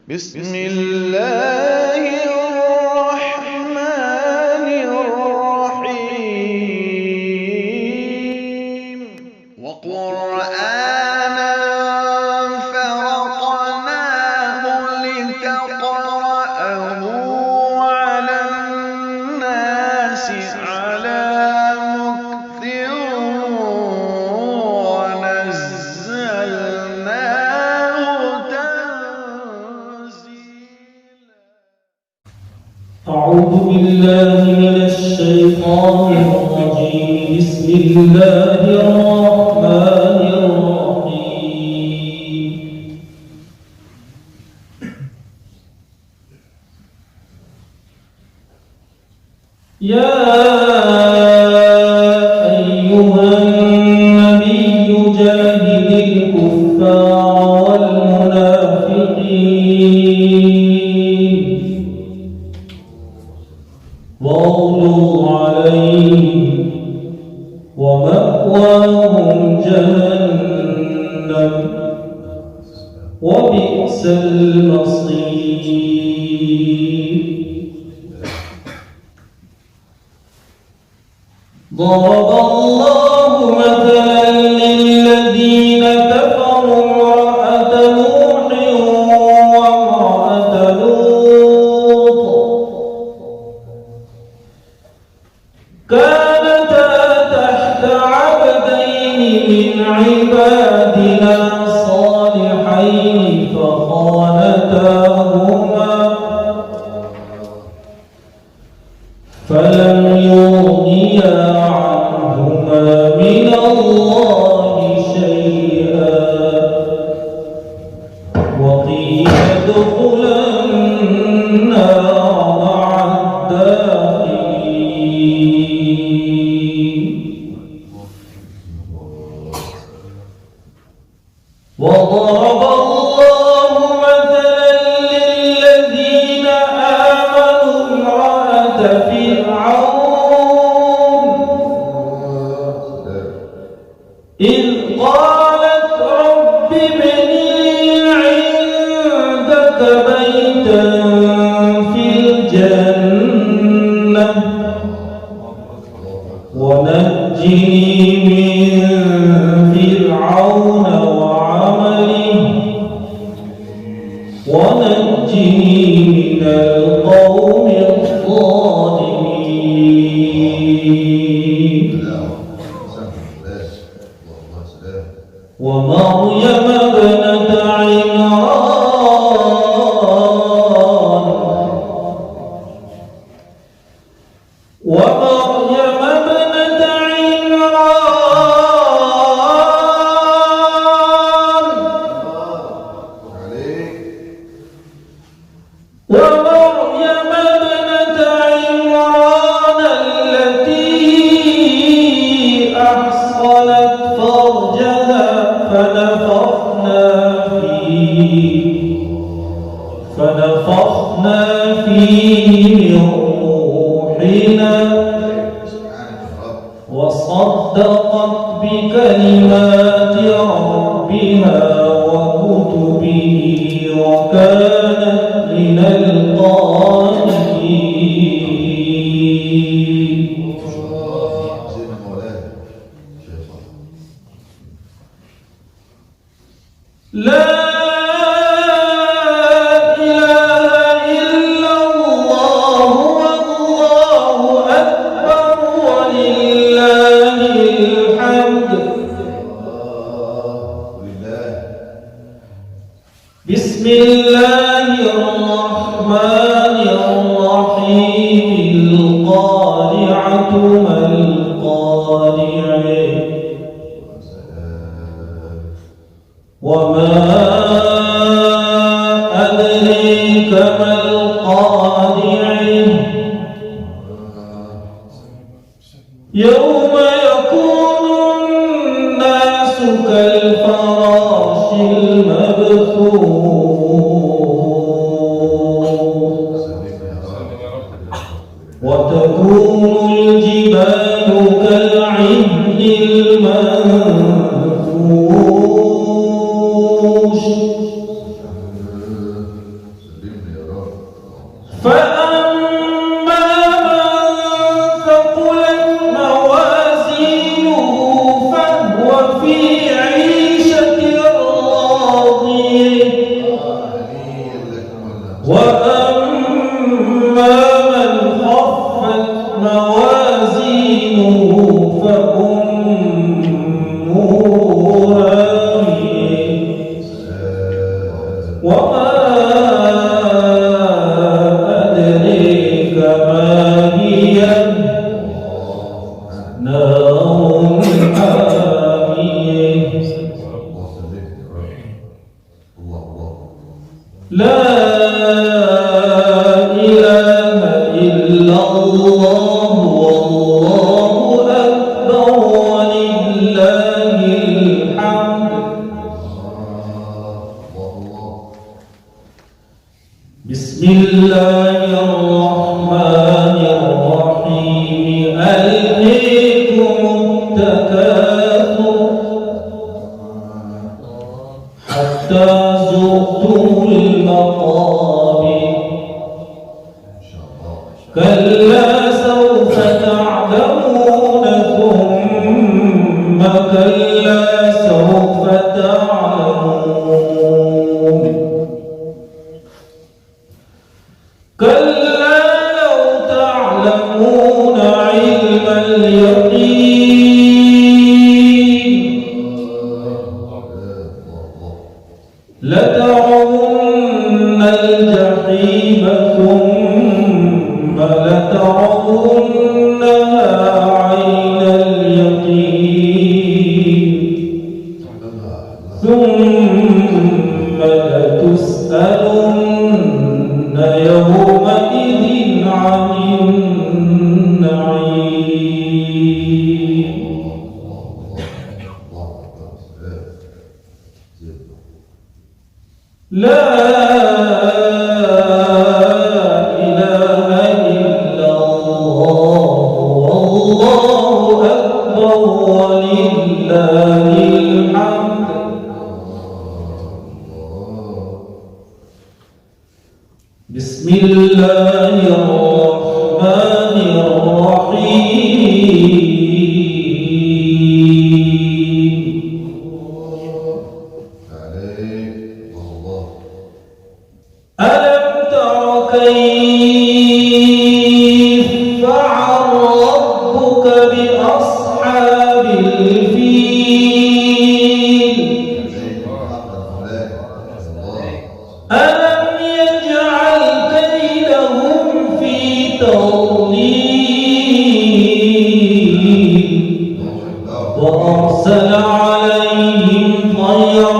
بسم الله الرحمن الرحيم وقرآنا فرقناه لتقرأه على الناس على مكث ونزلناه تنزيلا. أعوذ بالله من الشيطان الرجيم. بسم الله الرحمن الرحيم. يا أيها النبي جاهد الكفار والمنافقين واغلظ عليهم ومأواهم جهنم وبئس المصير. ضرب الله مثلا للذين كفروا امرأة نوح وامرأة لوط كانتا تحت عبدين من عبادنا صالحين فخانتاهما فلم يغنيا عنهما من الله شيئا وقيل ادخلا النار مع الداخلين. وضرب الله مثلا للذين آمنوا امرأة فرعون إذ قالت رب ابن لي عندك بيتا في الجنة ونجني من فرعون وعمله ونجني من القوم الظالمين. ومريم ابنة عمران ومريم ابنة عمران ومريم ابنة عمران التي أحصنت فرجها فنفخنا فيه من روحنا وصدقت بكلمات ربها وكتبه وكانت من القانتين. لا إله إلا الله والله أكبر ولله الحمد. بسم الله الرحمن الرحيم. القارعة ما القارعة وما أدريك ما القارعة يوم يكون الناس كالفراش المبثوث وتكون الجبال كالعهن المنفوش وأما من خفت موازينه فأمه هاوية وما أدريك ما هي نار حامية لا إله إلا الله والله أكبر ولله الحمد بسم الله الرحمن الرحيم ألهيكم التكاثر حتى زرتم المقابر كلا سوف تعلمون ثم كلا سوف تعلمون كلا لو تعلمون علم اليقين لترون الجحيم ثم لترونها عين اليقين ثم لتسألن يومئذ عن النعيم لا إله إلا الله والله أكبر ولله الحمد بسم الله الرحمن الرحيم ألم تر كيف فعل ربك بأصحاب الفيل ألم يجعل كيدهم في تضليل وأرسل عليهم طيرا